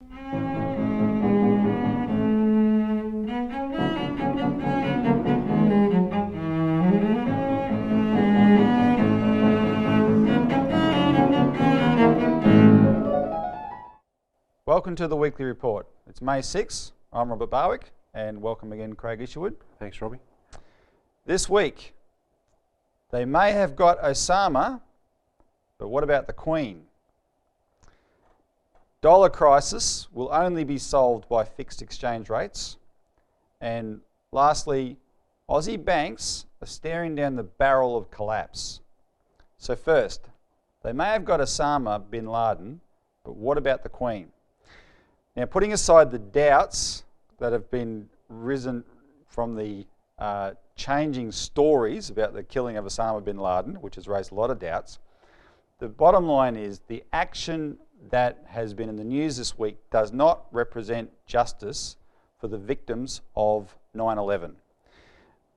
Welcome to the Weekly Report. It's May 6th. I'm Robert Barwick, and welcome again, Craig Isherwood. Thanks, Robbie. This week, they may have got Osama, but what about the Queen? Dollar crisis will only be solved by fixed exchange rates. And lastly, Aussie banks are staring down the barrel of collapse. So first, they may have got Osama bin Laden, but what about the Queen? Now, putting aside the doubts that have been risen from the changing stories about the killing of Osama bin Laden, which has raised a lot of doubts, the bottom line is the action that has been in the news this week does not represent justice for the victims of 9/11.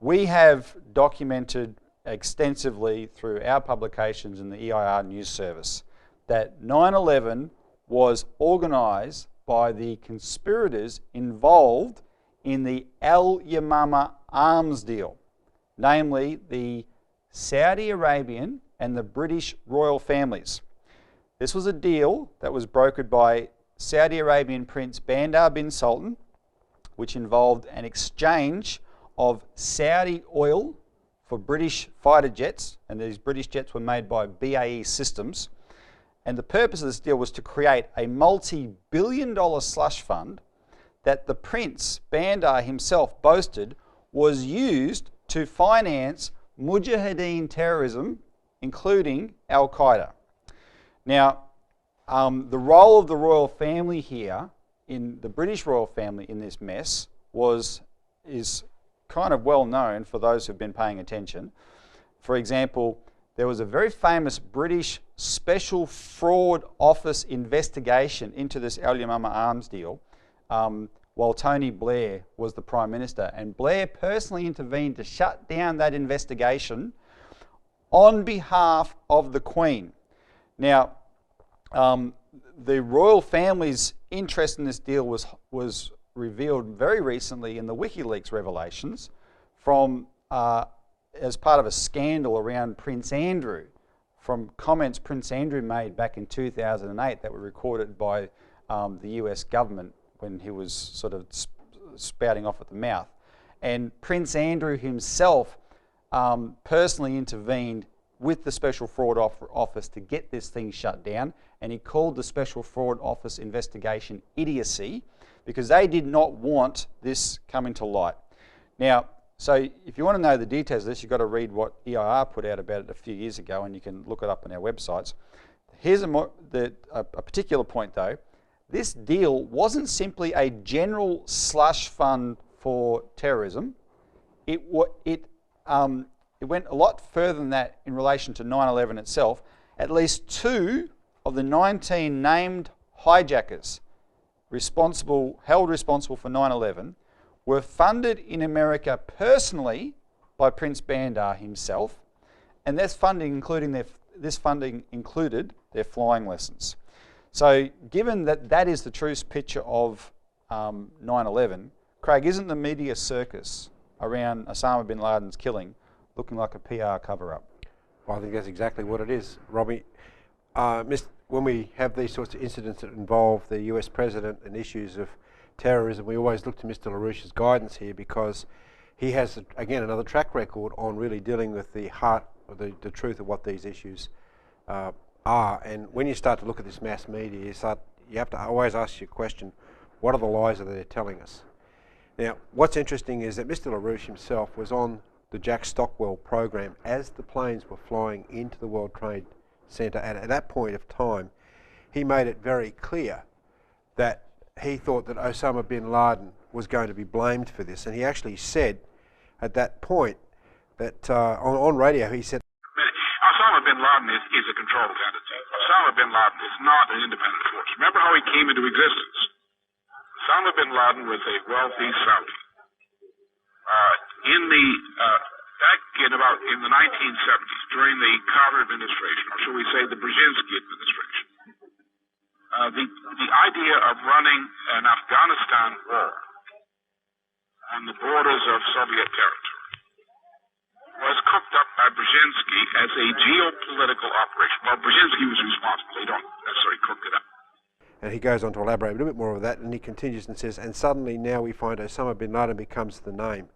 We have documented extensively through our publications in the EIR news service that 9/11 was organised by the conspirators involved in the Al Yamama arms deal, namely the Saudi Arabian and the British royal families. This was a deal that was brokered by Saudi Arabian Prince Bandar bin Sultan, which involved an exchange of Saudi oil for British fighter jets, and these British jets were made by BAE Systems. And the purpose of this deal was to create a multi-billion-dollar slush fund that the Prince Bandar himself boasted was used to finance Mujahideen terrorism, including Al-Qaeda. Now, the role of the royal family here, in the British royal family in this mess, is kind of well known for those who've been paying attention. For example, there was a very famous British Special Fraud Office investigation into this Al Yamama arms deal while Tony Blair was the Prime Minister. And Blair personally intervened to shut down that investigation on behalf of the Queen. Now, the royal family's interest in this deal was revealed very recently in the WikiLeaks revelations from as part of a scandal around Prince Andrew, from comments Prince Andrew made back in 2008 that were recorded by the US government when he was sort of spouting off at the mouth. And Prince Andrew himself personally intervened with the Special Fraud Office to get this thing shut down, and he called the Special Fraud Office investigation idiocy because they did not want this coming to light. Now, so if you want to know the details of this, you've got to read what EIR put out about it a few years ago, and you can look it up on our websites. Here's a particular point, though. This deal wasn't simply a general slush fund for terrorism. It went a lot further than that in relation to 9/11 itself. At least 2 of the 19 named hijackers held responsible for 9/11 were funded in America personally by Prince Bandar himself, and this funding included their flying lessons. So given that that is the true picture of 9/11, Craig, isn't the media circus around Osama bin Laden's killing looking like a PR cover-up? Well, I think that's exactly what it is, Robbie. When we have these sorts of incidents that involve the US president and issues of terrorism, we always look to Mr. LaRouche's guidance here because he has, again, another track record on really dealing with the heart of the truth of what these issues are. And when you start to look at this mass media, you have to always ask your question, what are the lies that they're telling us? Now, what's interesting is that Mr. LaRouche himself was on the Jack Stockwell program as the planes were flying into the World Trade Center. And at that point of time, he made it very clear that he thought that Osama bin Laden was going to be blamed for this. And he actually said at that point that on radio, he said, Osama bin Laden is a controlled entity. Osama bin Laden is not an independent force. Remember how he came into existence? Osama bin Laden was a wealthy Saudi. In the 1970s, during the Carter administration, or shall we say the Brzezinski administration, The idea of running an Afghanistan war on the borders of Soviet territory was cooked up by Brzezinski as a geopolitical operation. Well, Brzezinski was responsible. He don't necessarily cooked it up. And he goes on to elaborate a little bit more of that, and he continues and says, and suddenly now we find Osama bin Laden becomes the name.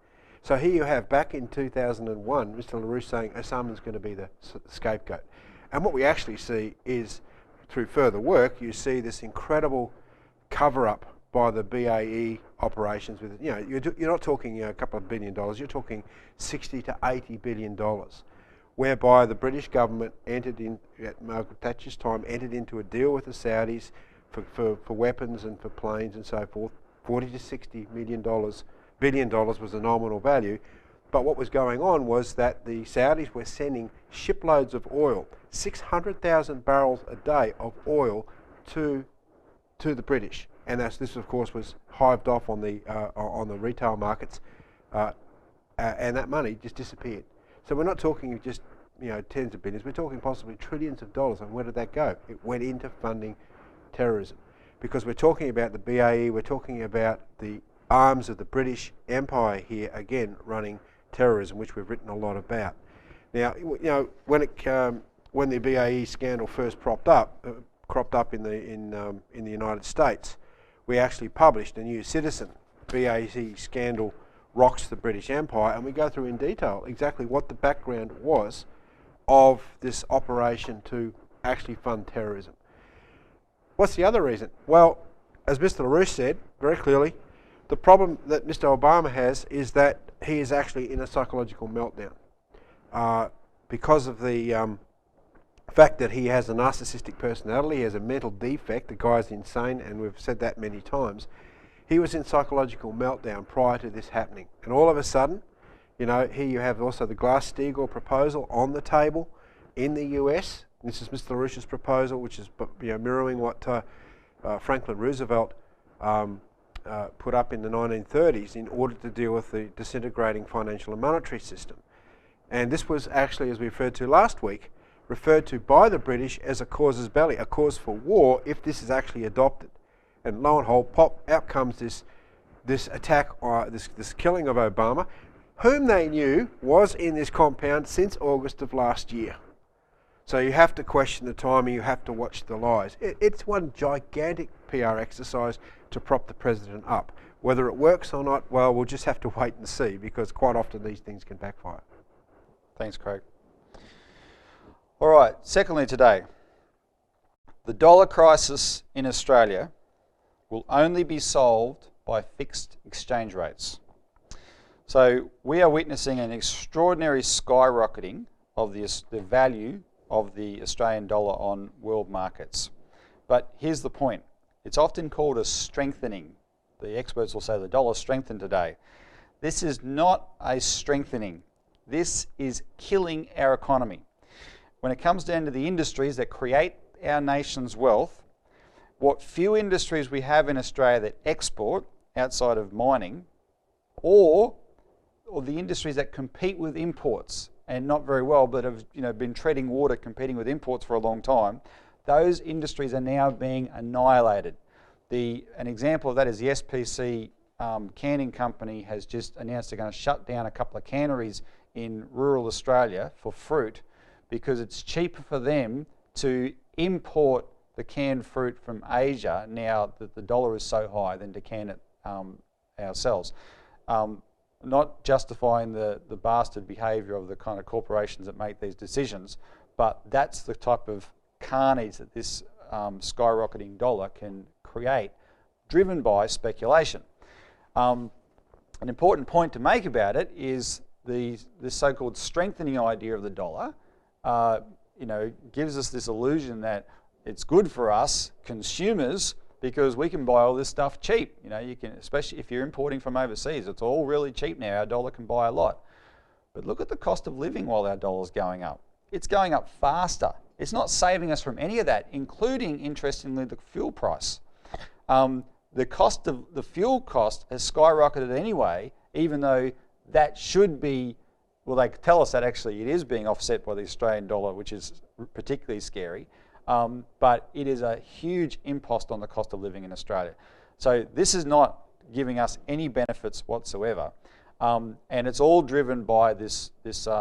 So here you have, back in 2001, Mr. LaRouche saying Osama's going to be the scapegoat. And what we actually see is, through further work, you see this incredible cover-up by the BAE operations. With, you know, you're not talking a couple of $1 billion, you're talking $60 to $80 billion, whereby the British government entered in, at Margaret Thatcher's time, entered into a deal with the Saudis for weapons and for planes and so forth. $40 to $60 billion was the nominal value. But what was going on was that the Saudis were sending shiploads of oil, 600,000 barrels a day of oil to the British. And this, of course, was hived off on the retail markets, and that money just disappeared. So we're not talking just, you know, tens of billions. We're talking possibly trillions of dollars. And where did that go? It went into funding terrorism, because we're talking about the BAE. We're talking about the arms of the British Empire here, again running terrorism, which we've written a lot about. Now, you know, when the BAE scandal first cropped up in the United States, we actually published a new Citizen. BAE scandal rocks the British Empire, and we go through in detail exactly what the background was of this operation to actually fund terrorism. What's the other reason? Well, as Mr. LaRouche said very clearly, the problem that Mr. Obama has is that he is actually in a psychological meltdown because of the fact that he has a narcissistic personality, he has a mental defect, the guy's insane, and we've said that many times. He was in psychological meltdown prior to this happening. And all of a sudden, you know, here you have also the Glass-Steagall proposal on the table in the US. This is Mr. LaRouche's proposal, which is, you know, mirroring what Franklin Roosevelt put up in the 1930s in order to deal with the disintegrating financial and monetary system. And this was actually, as we referred to last week, referred to by the British as a casus belli, a cause for war, if this is actually adopted. And lo and behold, pop, out comes this attack, this killing of Obama, whom they knew was in this compound since August of last year. So you have to question the timing, you have to watch the lies. It's one gigantic PR exercise to prop the president up. Whether it works or not, well, we'll just have to wait and see, because quite often these things can backfire. Thanks, Craig. All right, secondly today, the dollar crisis in Australia will only be solved by fixed exchange rates. So we are witnessing an extraordinary skyrocketing of the value of the Australian dollar on world markets. But here's the point. It's often called a strengthening. The experts will say the dollar strengthened today. This is not a strengthening. This is killing our economy. When it comes down to the industries that create our nation's wealth, what few industries we have in Australia that export outside of mining, or the industries that compete with imports, and not very well, but have, you know, been treading water competing with imports for a long time, those industries are now being annihilated. An example of that is the SPC canning company has just announced they're going to shut down a couple of canneries in rural Australia for fruit, because it's cheaper for them to import the canned fruit from Asia now that the dollar is so high than to can it ourselves. Not justifying the bastard behaviour of the kind of corporations that make these decisions, but that's the type of carnage that this skyrocketing dollar can create, driven by speculation. An important point to make about it is this so-called strengthening idea of the dollar, gives us this illusion that it's good for us consumers because we can buy all this stuff cheap. You know, you can, especially if you're importing from overseas, it's all really cheap now. Our dollar can buy a lot. But look at the cost of living while our dollar's going up. It's going up faster. It's not saving us from any of that, including, interestingly, the fuel price. The cost of the fuel cost has skyrocketed anyway, even though that should be, well, they tell us that actually it is being offset by the Australian dollar, which is particularly scary. but it is a huge impost on the cost of living in Australia. So this is not giving us any benefits whatsoever. And it's all driven by this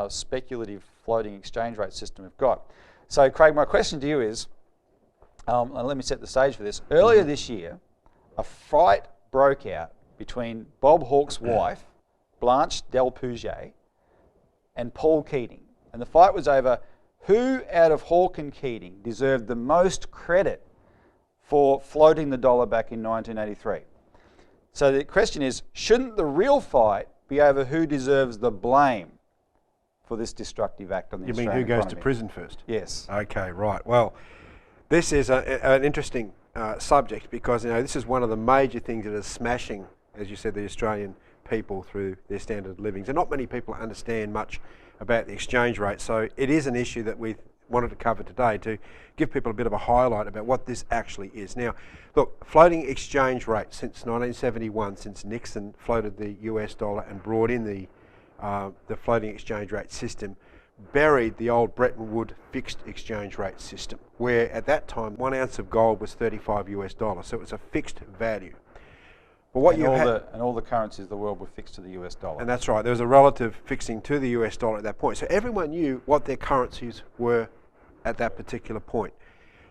speculative floating exchange rate system we've got. So Craig, my question to you is, and let me set the stage for this. Earlier this year, a fight broke out between Bob Hawke's wife, Blanche Delpouget, and Paul Keating. And the fight was over who out of Hawke and Keating deserved the most credit for floating the dollar back in 1983. So the question is, shouldn't the real fight be over who deserves the blame for this destructive act on the Australian economy? You mean who goes to prison first? Yes. Okay, right. Well, this is an interesting subject because this is one of the major things that is smashing, as you said, the Australian people through their standard of living. So not many people understand much about the exchange rate, so it is an issue that we wanted to cover today to give people a bit of a highlight about what this actually is. Now, look, floating exchange rate since 1971, since Nixon floated the US dollar and brought in the floating exchange rate system, buried the old Bretton Woods fixed exchange rate system, where at that time 1 ounce of gold was $35 US, so it was a fixed value. But what and all the currencies of the world were fixed to the US dollar. And that's right, there was a relative fixing to the US dollar at that point. So everyone knew what their currencies were at that particular point.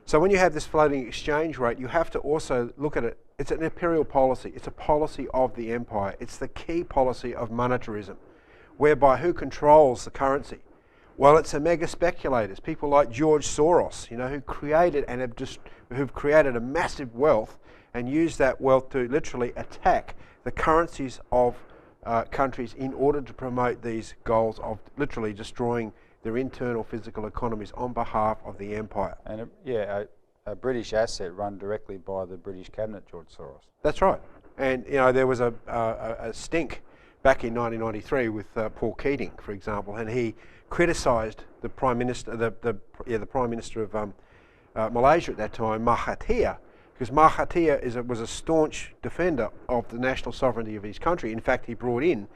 So when you have this floating exchange rate, you have to also look at it. It's an imperial policy. It's a policy of the empire. It's the key policy of monetarism, whereby who controls the currency? Well, it's the mega speculators, people like George Soros, who created and who've created a massive wealth and used that wealth to literally attack the currencies of countries in order to promote these goals of literally destroying their internal physical economies on behalf of the empire. And a British asset run directly by the British cabinet, George Soros. That's right. And there was a stink back in 1993 with Paul Keating, for example, and he criticised the Prime Minister, the Prime Minister of Malaysia at that time, Mahathir, because Mahathir was a staunch defender of the national sovereignty of his country. In fact, he brought in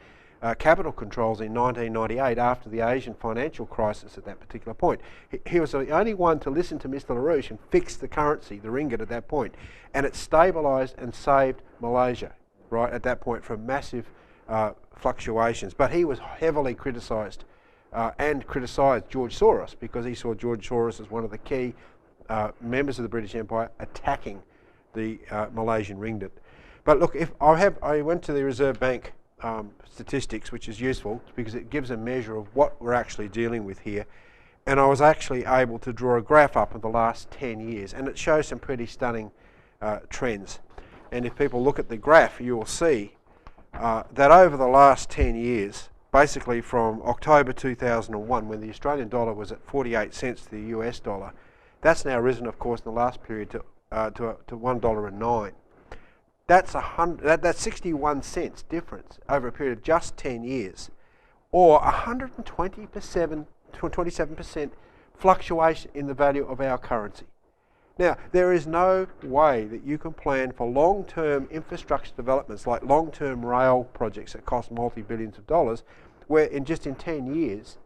capital controls in 1998 after the Asian financial crisis at that particular point. He was the only one to listen to Mr. LaRouche and fix the currency, the ringgit, at that point. And it stabilised and saved Malaysia, right, at that point from massive fluctuations. But he was heavily criticised and criticised George Soros because he saw George Soros as one of the key members of the British Empire attacking the Malaysian ringgit. But look, if I went to the Reserve Bank statistics, which is useful because it gives a measure of what we're actually dealing with here, and I was actually able to draw a graph up of the last 10 years, and it shows some pretty stunning trends. And if people look at the graph, you will see that over the last 10 years, basically from October 2001, when the Australian dollar was at 48 cents to the US dollar, that's now risen, of course, in the last period to $1.09. That's 61 cents difference over a period of just 10 years, or 127% fluctuation in the value of our currency. Now, there is no way that you can plan for long-term infrastructure developments like long-term rail projects that cost multi-billions of dollars, where in 10 years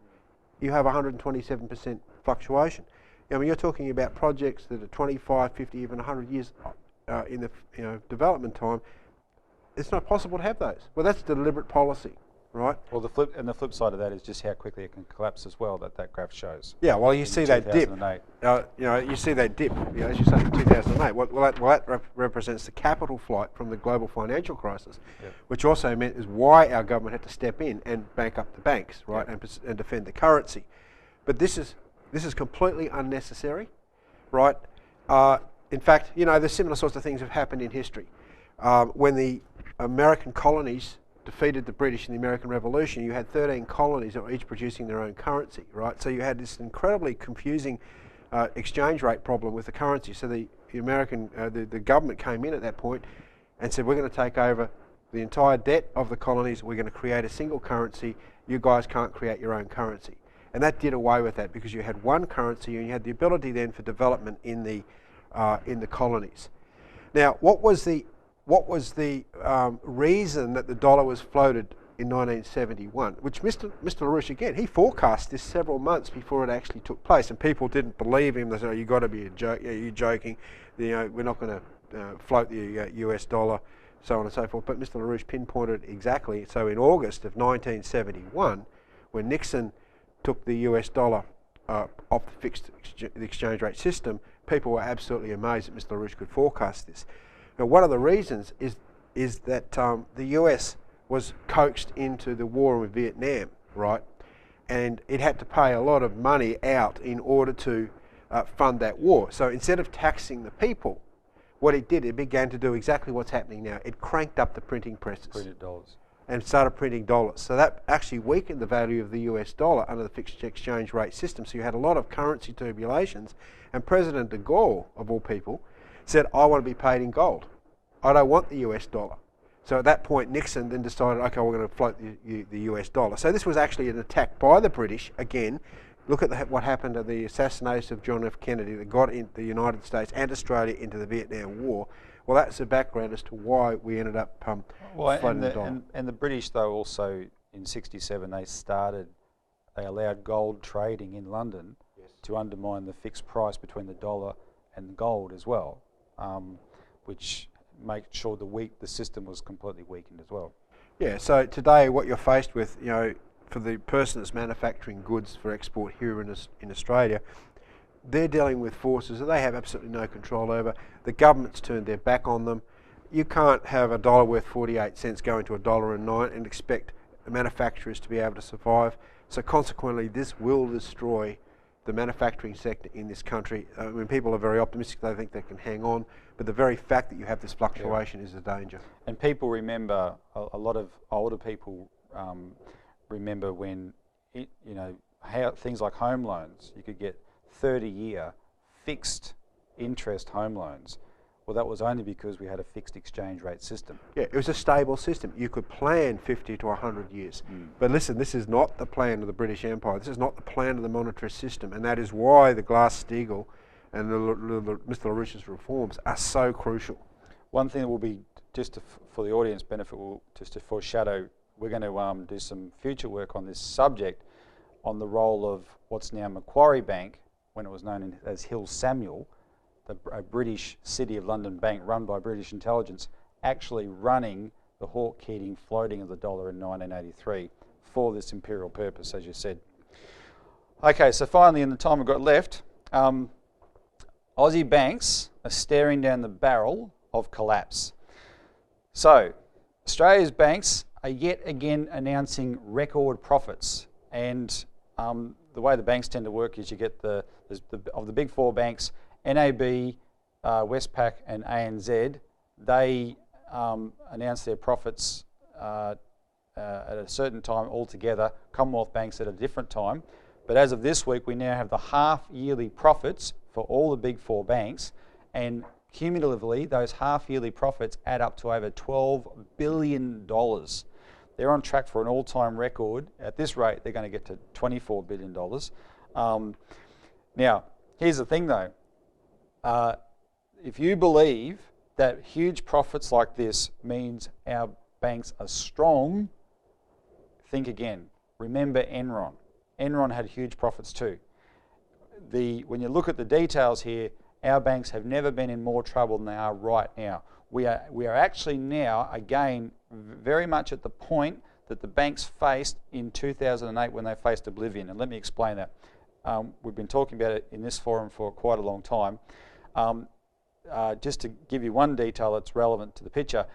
you have 127% fluctuation. I mean, you're talking about projects that are 25, 50, even 100 years in the development time. It's not possible to have those. Well, that's deliberate policy, right? Well, the flip side of that is just how quickly it can collapse as well. That graph shows. Yeah, well, you see that dip. You see that dip. As you say, in 2008. Well, that represents the capital flight from the global financial crisis, which also meant is why our government had to step in and bank up the banks, right, and defend the currency. But this is completely unnecessary, right? In fact, the similar sorts of things have happened in history. When the American colonies defeated the British in the American Revolution, you had 13 colonies that were each producing their own currency, right? So you had this incredibly confusing exchange rate problem with the currency. So the government came in at that point and said, we're going to take over the entire debt of the colonies. We're going to create a single currency. You guys can't create your own currency. And that did away with that because you had one currency and you had the ability then for development in the colonies. Now, what was the reason that the dollar was floated in 1971, which Mr. LaRouche, again, he forecast this several months before it actually took place, and people didn't believe him. They said, "Oh, you got to be a joke. Yeah, you're joking. We're not going to float the US dollar," so on and so forth. But Mr. LaRouche pinpointed exactly. So in August of 1971, when Nixon took the US dollar off the fixed exchange rate system, people were absolutely amazed that Mr. LaRouche could forecast this. Now, one of the reasons is that the US was coaxed into the war with Vietnam, right? And it had to pay a lot of money out in order to fund that war. So instead of taxing the people, what it did, it began to do exactly what's happening now. It cranked up the printing presses. Printed dollars. And started printing dollars. So that actually weakened the value of the US dollar under the fixed exchange rate system. So you had a lot of currency turbulations. And President de Gaulle, of all people, said, "I want to be paid in gold. I don't want the US dollar." So at that point, Nixon then decided, okay, we're going to float the US dollar. So this was actually an attack by the British. Again, look at what happened to the assassination of John F. Kennedy that got the United States and Australia into the Vietnam War. Well, that's the background as to why we ended up floating the dollar. And the British, though, also in '67, they allowed gold trading in London to undermine the fixed price between the dollar and the gold as well, which made sure the system was completely weakened as well. Yeah, so today what you're faced with, for the person that's manufacturing goods for export here in Australia, they're dealing with forces that they have absolutely no control over. The government's turned their back on them. You can't have a dollar worth 48 cents go into $1.09 and expect manufacturers to be able to survive. So consequently, this will destroy the manufacturing sector in this country. When people are very optimistic, they think they can hang on, but the very fact that you have this fluctuation is a danger. And people remember, a lot of older people remember when, how things like home loans, you could get 30-year fixed interest home loans. Well, that was only because we had a fixed exchange rate system. Yeah, it was a stable system. You could plan 50 to 100 years. But listen, this is not the plan of the British Empire. This is not the plan of the monetary system. And that is why the Glass-Steagall and Mr. LaRouche's reforms are so crucial. One thing that will be, for the audience benefit, just to foreshadow, we're going to do some future work on this subject, on the role of what's now Macquarie Bank, when it was known as Hill Samuel, a British City of London bank run by British intelligence, actually running the Hawke-Keating floating of the dollar in 1983 for this imperial purpose, as you said. Okay, so finally, in the time we've got left, Aussie banks are staring down the barrel of collapse. So, Australia's banks are yet again announcing record profits, and the way the banks tend to work is you get of the big four banks, NAB, Westpac and ANZ, they announce their profits at a certain time altogether, Commonwealth Banks at a different time. But as of this week, we now have the half-yearly profits for all the big four banks, and cumulatively, those half-yearly profits add up to over $12 billion. They're on track for an all-time record. At this rate, they're going to get to $24 billion. Now, here's the thing though. If you believe that huge profits like this means our banks are strong, think again. Remember Enron. Enron had huge profits too. When you look at the details here, our banks have never been in more trouble than they are right now. We are actually now, again, very much at the point that the banks faced in 2008 when they faced oblivion. And let me explain that. We've been talking about it in this forum for quite a long time. Just to give you one detail that's relevant to the picture,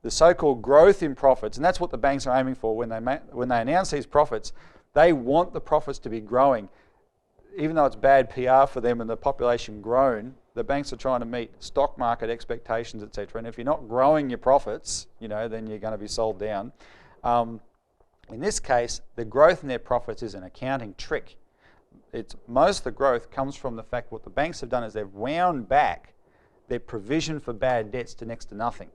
the so-called growth in profits, and that's what the banks are aiming for when they announce these profits. They want the profits to be growing. Even though it's bad PR for them and the population grown, the banks are trying to meet stock market expectations, etc. And if you're not growing your profits, then you're going to be sold down. In this case, the growth in their profits is an accounting trick. Most of the growth comes from the fact what the banks have done is they've wound back their provision for bad debts to next to nothing.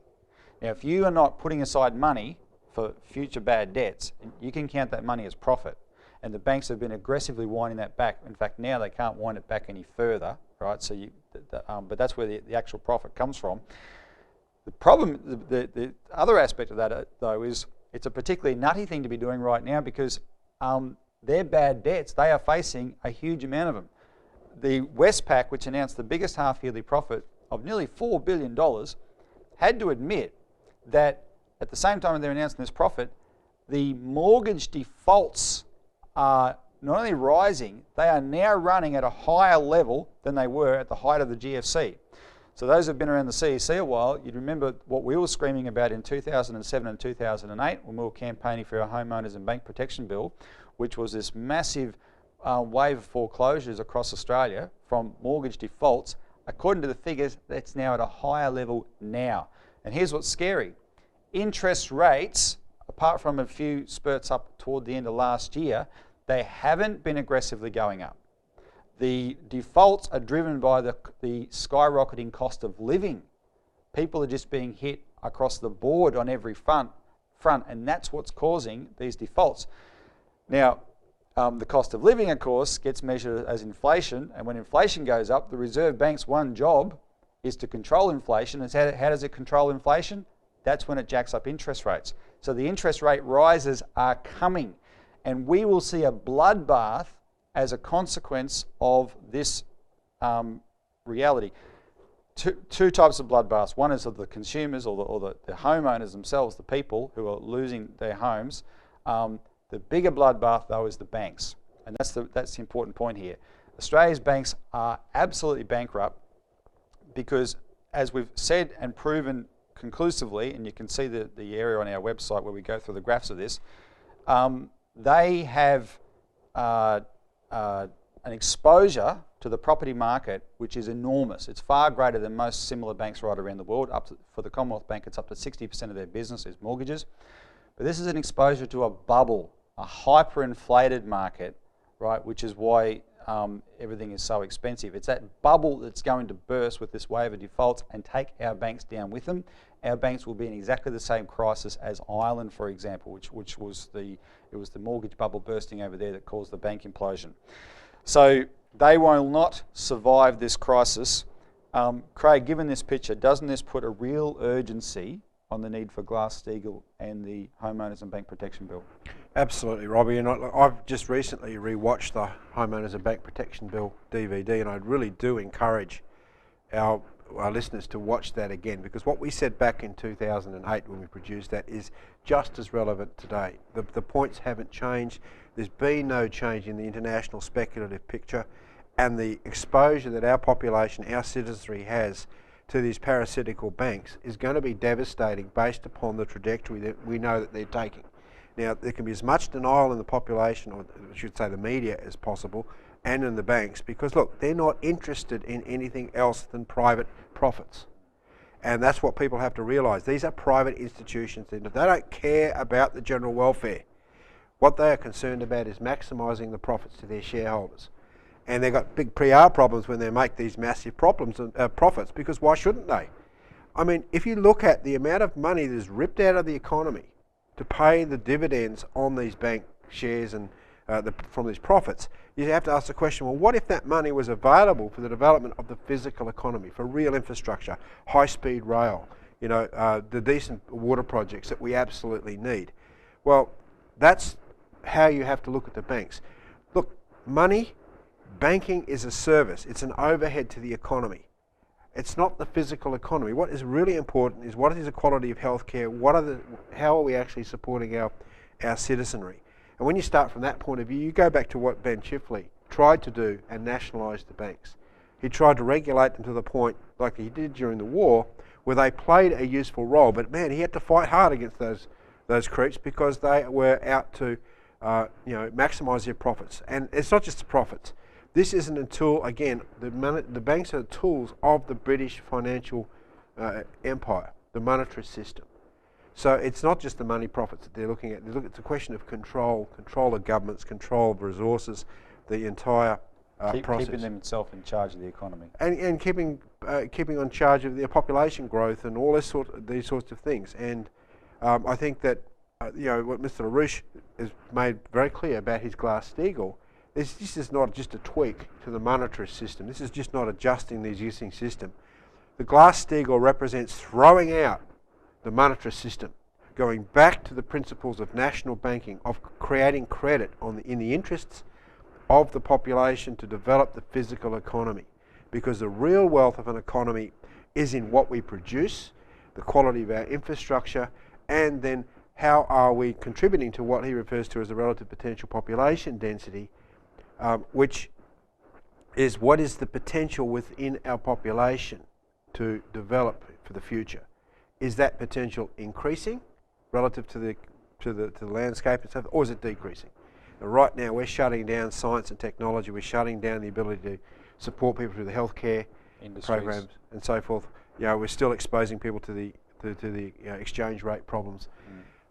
Now, if you are not putting aside money for future bad debts, you can count that money as profit. And the banks have been aggressively winding that back. In fact, now they can't wind it back any further, right? So, but that's where the actual profit comes from. The problem, the other aspect of that, though, is it's a particularly nutty thing to be doing right now because their bad debts, they are facing a huge amount of them. The Westpac, which announced the biggest half-yearly profit of nearly $4 billion, had to admit that at the same time they're announcing this profit, the mortgage defaults are not only rising, they are now running at a higher level than they were at the height of the GFC. So those who have been around the CEC a while, you'd remember what we were screaming about in 2007 and 2008 when we were campaigning for our Homeowners and Bank Protection Bill, which was this massive wave of foreclosures across Australia from mortgage defaults. According to the figures, that's now at a higher level now. And here's what's scary. Interest rates, apart from a few spurts up toward the end of last year, they haven't been aggressively going up. The defaults are driven by the skyrocketing cost of living. People are just being hit across the board on every front, and that's what's causing these defaults. Now, the cost of living, of course, gets measured as inflation, and when inflation goes up, the Reserve Bank's one job is to control inflation. And how does it control inflation? That's when it jacks up interest rates. So the interest rate rises are coming, and we will see a bloodbath as a consequence of this reality. Two types of bloodbaths. One is of the consumers or the homeowners themselves, the people who are losing their homes. The bigger bloodbath, though, is the banks. And that's the important point here. Australia's banks are absolutely bankrupt because, as we've said and proven conclusively, and you can see the area on our website where we go through the graphs of this, they have an exposure to the property market which is enormous. It's far greater than most similar banks right around the world. For the Commonwealth Bank, it's up to 60% of their business is mortgages. But this is an exposure to a bubble, a hyperinflated market, right, which is why everything is so expensive. It's that bubble that's going to burst with this wave of defaults and take our banks down with them. Our banks will be in exactly the same crisis as Ireland, for example, which was the mortgage bubble bursting over there that caused the bank implosion. So they will not survive this crisis. Craig, given this picture, doesn't this put a real urgency on the need for Glass-Steagall and the Homeowners and Bank Protection Bill? Absolutely, Robbie. And I've just recently rewatched the Homeowners and Bank Protection Bill DVD, and I really do encourage our listeners to watch that again, because what we said back in 2008 when we produced that is just as relevant today. The points haven't changed. There's been no change in the international speculative picture, and the exposure that our population, our citizenry has to these parasitical banks is going to be devastating based upon the trajectory that we know that they're taking. Now, there can be as much denial in the population, or I should say the media, as possible, and in the banks, because look, they're not interested in anything else than private profits. And that's what people have to realise. These are private institutions. They don't care about the general welfare. What they are concerned about is maximising the profits to their shareholders. And they've got big PR problems when they make these massive profits, because why shouldn't they? I mean, if you look at the amount of money that is ripped out of the economy to pay the dividends on these bank shares and from these profits, you have to ask the question, well, what if that money was available for the development of the physical economy, for real infrastructure, high-speed rail, the decent water projects that we absolutely need? Well, that's how you have to look at the banks. Look, banking is a service. It's an overhead to the economy. It's not the physical economy. What is really important is what is the quality of healthcare? How are we actually supporting our citizenry? And when you start from that point of view, you go back to what Ben Chifley tried to do and nationalise the banks. He tried to regulate them to the point, like he did during the war, where they played a useful role. But man, he had to fight hard against those creeps because they were out to maximise their profits. And it's not just the profits. This isn't a tool, again, the banks are tools of the British financial empire, the monetary system. So it's not just the money profits that they're looking at. It's a question of control of governments, control of resources, the entire process. Keeping themselves in charge of the economy. And keeping on charge of their population growth and all these sorts of things. And I think that what Mr. LaRouche has made very clear about his Glass-Steagall, this is not just a tweak to the monetary system. This is just not adjusting the existing system. The Glass-Steagall represents throwing out the monetary system, going back to the principles of national banking, of creating credit in the interests of the population to develop the physical economy. Because the real wealth of an economy is in what we produce, the quality of our infrastructure, and then how are we contributing to what he refers to as the relative potential population density, which is what is the potential within our population to develop for the future. Is that potential increasing relative to the landscape and stuff, or is it decreasing? And right now we're shutting down science and technology, we're shutting down the ability to support people through the healthcare programs and so forth. You know, we're still exposing people to the exchange rate problems.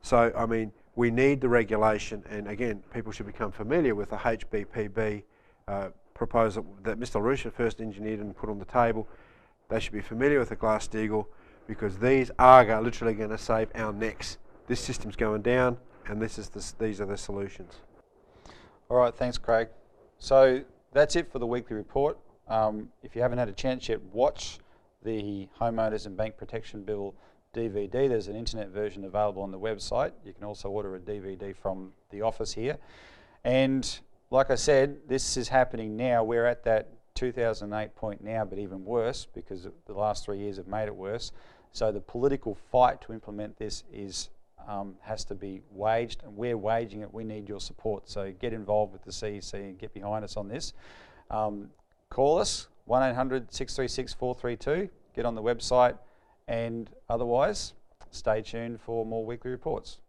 So, I mean, we need the regulation, and again, people should become familiar with the HBPB proposal that Mr. LaRouche first engineered and put on the table. They should be familiar with the Glass-Steagall, because these are literally going to save our necks. This system's going down, and these are the solutions. All right, thanks, Craig. So that's it for the weekly report. If you haven't had a chance yet, watch the Homeowners and Bank Protection Bill DVD. There's an internet version available on the website. You can also order a DVD from the office here. And like I said, this is happening now. We're at that 2008 point now, but even worse, because the last 3 years have made it worse. So the political fight to implement this has to be waged, and we're waging it. We need your support. So get involved with the CEC and get behind us on this. Call us, 1-800-636-432. Get on the website, and otherwise, stay tuned for more weekly reports.